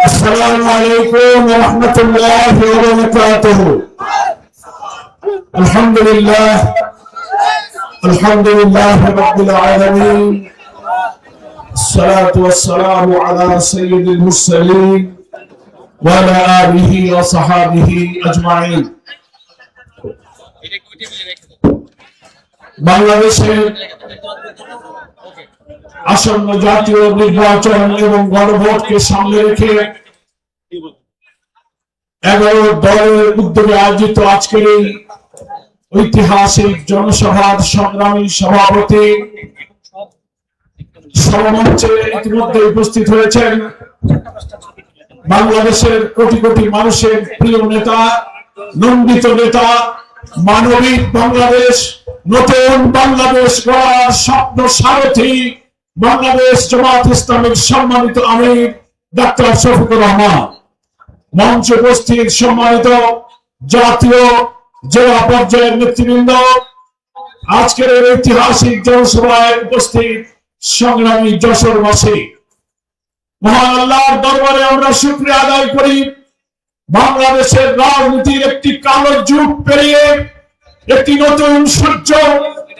السلام عليكم ورحمة الله وبركاته. الحمد لله رب العالمين، الصلاة والسلام على سيد المرسلين وعلى آله وصحابه أجمعين. বাংলাদেশের আসন্ন জাতীয় নির্বাচন এবং গণভোটকে সামনে রেখে 11 দলের উদ্যোগে আয়োজিত আজকের এই ঐতিহাসিক জনসভার সংগ্রামী সভাপতি সভামঞ্চে ইতিমধ্যে উপস্থিত হয়েছেন বাংলাদেশের কোটি কোটি মানুষের প্রিয় নেতা, নন্দিত নেতা, মানবিক বাংলাদেশ, নতুন বাংলাদেশ গড়ার স্বপ্ন সারথী বাংলাদেশ জামাত ইসলামের সম্মানিত আমির ডাক্তার শফিকুর রহমান, মঞ্চে উপস্থিত সম্মানিত জাতীয় জেলা পর্যায়ের নেতৃবৃন্দ, আজকের এই ঐতিহাসিক জনসভায় উপস্থিত সংগ্রামী যশোরবাসী, মহান আল্লাহর দরবারে আমরা শুকরিয়া আদায় করি। বাংলাদেশের রাজনীতির একটি কালো যুগ পেরিয়ে একটি নতুন সূর্য,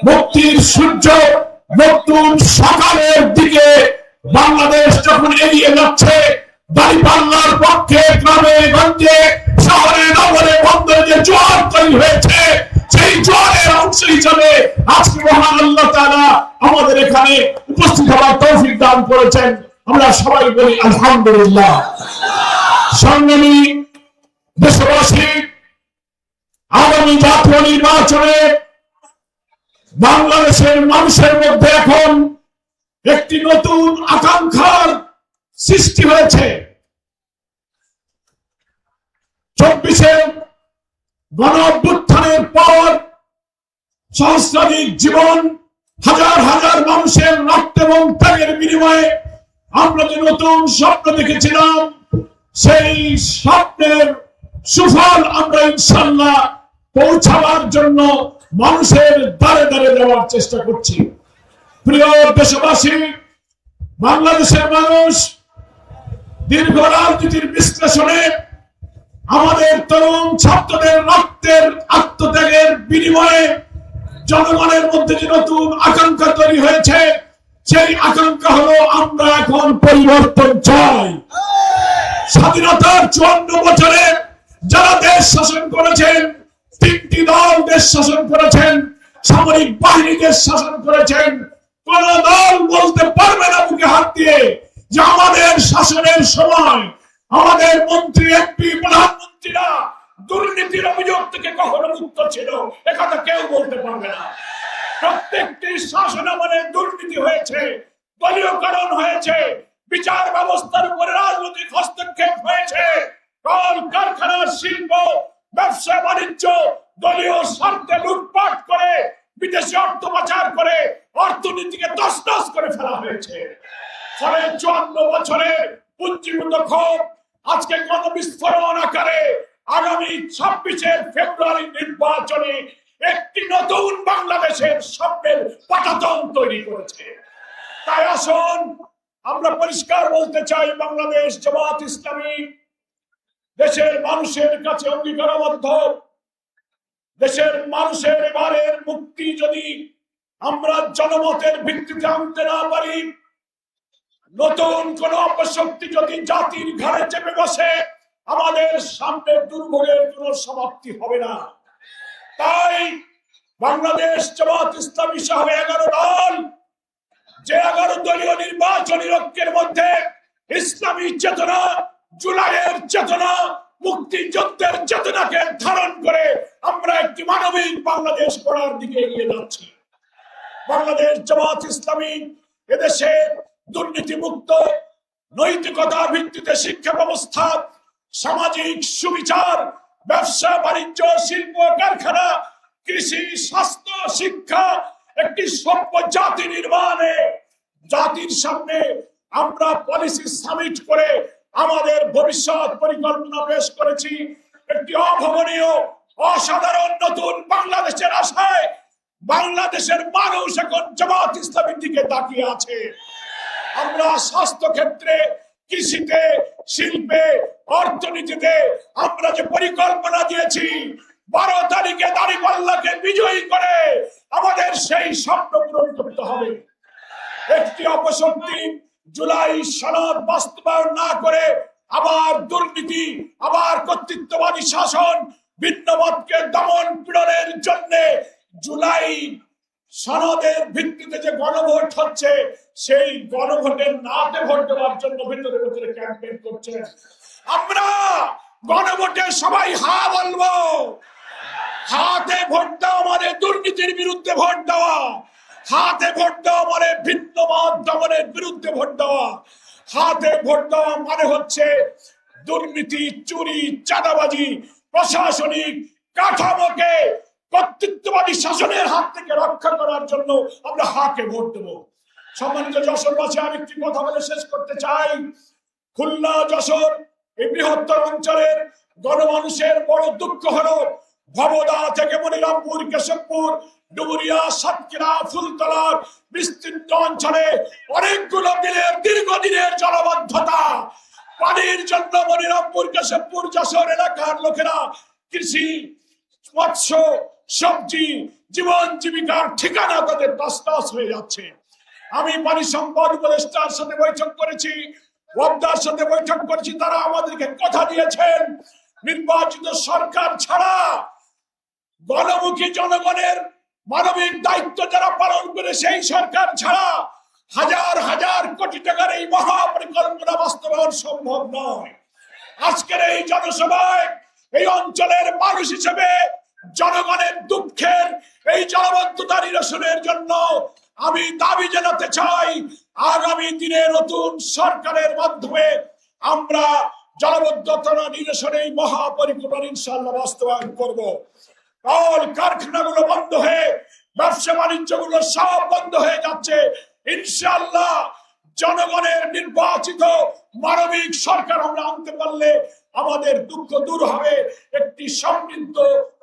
মুক্তির সূর্য, নতুন সকালের দিকে বাংলাদেশ যখন এগিয়ে যাচ্ছে, দাঁড়িপাল্লার পক্ষে গ্রামে গঞ্জে শহরে নগরে বন্দরে যে জোয়ার তৈরি হয়েছে, সেই জোয়ারের অংশ হিসাবে আজকে মহান আল্লাহ তাআলা আমাদের এখানে উপস্থিত হওয়ার তৌফিক দান করেছেন। আমরা সবাই বলি আলহামদুলিল্লাহ। সংগ্রামী দেশবাসী, আগামী জাতীয় নির্বাচনে বাংলাদেশের মানুষের মধ্যে এখন একটি নতুন আকাঙ্ক্ষার সৃষ্টি হয়েছে। 24-এর গণঅভ্যুত্থানের পর সহস্রাধিক জীবন, হাজার হাজার মানুষের রক্ত এবং ত্যাগের বিনিময়ে আমরা যে নতুন স্বপ্ন দেখেছিলাম, সেই স্বপ্নের সুফল আমরা ইনশাআল্লাহ পৌঁছাবার জন্য মানুষের দ্বারে দ্বারে যাওয়ার চেষ্টা করছি। প্রিয় দেশবাসী, বাংলাদেশের মানুষ দীর্ঘ রাজনীতির বিশ্লেষণে আমাদের তরুণ ছাত্রদের রক্তের আত্মত্যাগের বিনিময়ে জনগণের মধ্যে যে নতুন আকাঙ্ক্ষা তৈরি হয়েছে, সেই আকাঙ্ক্ষা হলো আমরা এখন পরিবর্তন চাই। স্বাধীনতার 54 বছরে যারা দেশ শাসন করেছেন, 3টি দল দেশ শাসন করেছেন, সামরিক বাহিনী দেশ শাসন করেছেন, কোন দল বলতে পারবে না বুকে হাত দিয়ে যে আমাদের শাসনের সময় আমাদের মন্ত্রী, এমপি, প্রধানমন্ত্রীরা দুর্নীতির অভিযোগ থেকে কখনো মুক্ত ছিল। একথা কেউ বলতে পারবে না। প্রত্যেকটি শাসনামলে দুর্নীতি হয়েছে, দলীয়করণ হয়েছে, বিচার ব্যবস্থার উপরে রাজনৈতিক হস্তক্ষেপ হয়েছে, কল কারখানা, শিল্প, ব্যবসা বাণিজ্য দলীয় স্বার্থে লুটপাট করে, বিদেশি অর্থ পাচার করে অর্থনীতিকে তছনছ করে ফেলা হয়েছে। ফলে 54 বছরে পুঞ্জীভূত ক্ষোভ আজকে গণবিস্ফোরণ আকারে আগামী 26 ফেব্রুয়ারি নির্বাচনে একটি নতুন বাংলাদেশের স্বপ্নের পাটাতন তৈরি করেছে। তাই আসুন আমরা পরিষ্কার বলতে চাই, বাংলাদেশ জামাত ইসলামী দেশের মানুষের কাছে অঙ্গীকারবদ্ধ। দেশের মানুষের এবারের মুক্তি যদি আমরা জনমতের ভিত্তিতে আনতে না পারি, নতুন কোন অপশক্তি যদি জাতির ঘাড়ে চেপে বসে, আমাদের সামনে দুর্ভোগের কোন সমাপ্তি হবে না। তাই বাংলাদেশ জামাত ইসলামী সহ 11 দল, যে 11 দলীয় নির্বাচনী ঐক্যের মধ্যে ইসলামী চেতনা, জুলাইয়ের চেতনা, মুক্তিযুদ্ধের চেতনাকে ধারণ করে আমরা একটি মানবিক বাংলাদেশ গড়ার দিকে এগিয়ে যাচ্ছি। বাংলাদেশ জামাত ইসলামী এদেশে দুর্নীতিমুক্ত, নৈতিকতা ভিত্তিতে শিক্ষা ব্যবস্থা, সামাজিক সুবিচার, ব্যবসা বাণিজ্য, শিল্প কারখানা, কৃষি, স্বাস্থ্য, শিক্ষা, একটি সভ্য জাতি নির্মাণে জাতির সামনে আমরা পলিসি সামিট করে আমাদের ভবিষ্যৎ পরিকল্পনা পেশ করেছি। একটি অভাবনীয়, অসাধারণ নতুন বাংলাদেশের আশায় বাংলাদেশের মানুষ এখন জামাত ইসলামীর দিকে তাকিয়ে আছে। আমরা স্বাস্থ্য ক্ষেত্রে, কৃষিতে, শিল্পে, অর্থনীতিতে আমরা যে পরিকল্পনা দিয়েছি 12 তারিখে দাঁড়িপাল্লাকে বিজয়ী করে আমাদের সেই স্বপ্ন পূরণ করতে হবে। একটি অপশক্তি জুলাই সনদ বাস্তবায়ন না করে আবার দুর্নীতি, আবার কর্তৃত্ববাদী শাসন, ভিন্নমতকে দমন পীড়নের জন্য জুলাই সনদের ভিত্তিতে যে গণভোট হচ্ছে সেই গণভোটের নাতে ভোট দেওয়ার জন্য ভিতরে ভিতরে ক্যাম্পেইন করছে। আমরা গণভোটে সবাই হা বলবো। হাতে ভোট দেওয়া মানে দুর্নীতির বিরুদ্ধে ভোট দেওয়া, হাতে ভোট দেওয়া মানে ভিন্ন মত দমনের বিরুদ্ধে ভোট দেওয়া, হাতে ভোট দেওয়া মানে হচ্ছে দুর্নীতি, চুরি, চাঁদাবাজি, প্রশাসনিক কাঠামোকে কর্তৃত্ববাদী শাসনের হাত থেকে রক্ষা করার জন্য আমরা হাকে ভোট দেব। সম্মানিত যশোরবাসী, আমি একটি কথা বলে শেষ করতে চাই। খুলনা, যশোর এই বৃহত্তর অঞ্চলের গণমানুষের বড় দুঃখ হলো ভবদা থেকে মনিরামপুর, কেশবপুর, ডুবুরিয়া, সাতক্ষীরা, ফুলতলার বিস্তীর্ণ অঞ্চলে অনেকগুলো বিলের দীর্ঘদিনের জলাবদ্ধতা। পানির জন্য মনিরামপুর, কেশবপুর, যশোর এলাকার লোকেরা কৃষি, মৎস্য, সবজি, জীবন জীবিকার ঠিকানা তাদের তছনছ হয়ে যাচ্ছে। আমি পানি সম্পদ উপদেষ্টার সাথে বৈঠক করেছি, ওয়াবদার সাথে বৈঠক করেছি। তারা আমাদেরকে কথা দিয়েছেন নির্বাচিত সরকার ছাড়া গণমুখী জনগণের মানবিক দায়িত্ব যারা পালন করে সেই সরকার ছাড়া হাজার হাজার কোটি টাকার এই মহাপরিকল্পনা বাস্তবায়ন সম্ভব নয়। আজকের এই জনসভায় এই অঞ্চলের মানুষ হিসেবে জনগণের দুঃখের এই জলাবদ্ধতা নিরসনের জন্য আমি দাবি জানাতে চাই, আগামী দিনে নতুন সরকারের মাধ্যমে আমরা জলাবদ্ধতা নিরসনে এই মহাপরিকল্পনা ইনশাআল্লাহ বাস্তবায়ন করব। কল কারখানাগুলো বন্ধ হয়ে, ব্যবসা বাণিজ্য গুলো সব বন্ধ হয়ে যাচ্ছে। ইনশাআল্লাহ জনগণের নির্বাচিত মানবিক সরকার আমরা আনতে পারলে আমাদের দুঃখ দূর হবে। একটি সমৃদ্ধ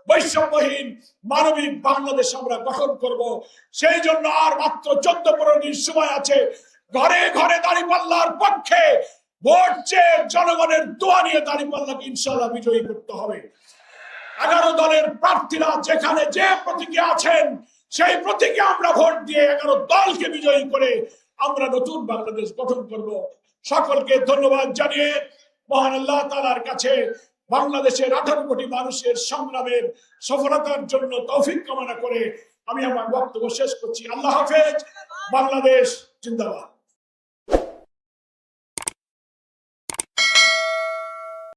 বৈষম্যহীন মানবিক বাংলাদেশ আমরা গঠন করব। সেই জন্য আর মাত্র 14-15 দিন সময় আছে। ঘরে ঘরে দাঁড়িপাল্লার পক্ষে ভোট চেয়ে জনগণের দোয়া নিয়ে দাঁড়িপাল্লাকে ইনশাআল্লাহ বিজয়ী করতে হবে। 11 দলের প্রার্থীরা যেখানে যে প্রতীকে আছেন সেই প্রতীকে আমরা ভোট দিয়ে 11 দলকে বিজয়ী করে আমরা নতুন বাংলাদেশ গঠন করব। সকলকে ধন্যবাদ জানিয়ে মহান আল্লাহ তাআলার কাছে বাংলাদেশের 18 কোটি মানুষের সংগ্রামের সফলতার জন্য তৌফিক কামনা করে আমি আমার বক্তব্য শেষ করছি। আল্লাহ হাফেজ। বাংলাদেশ জিন্দাবাদ।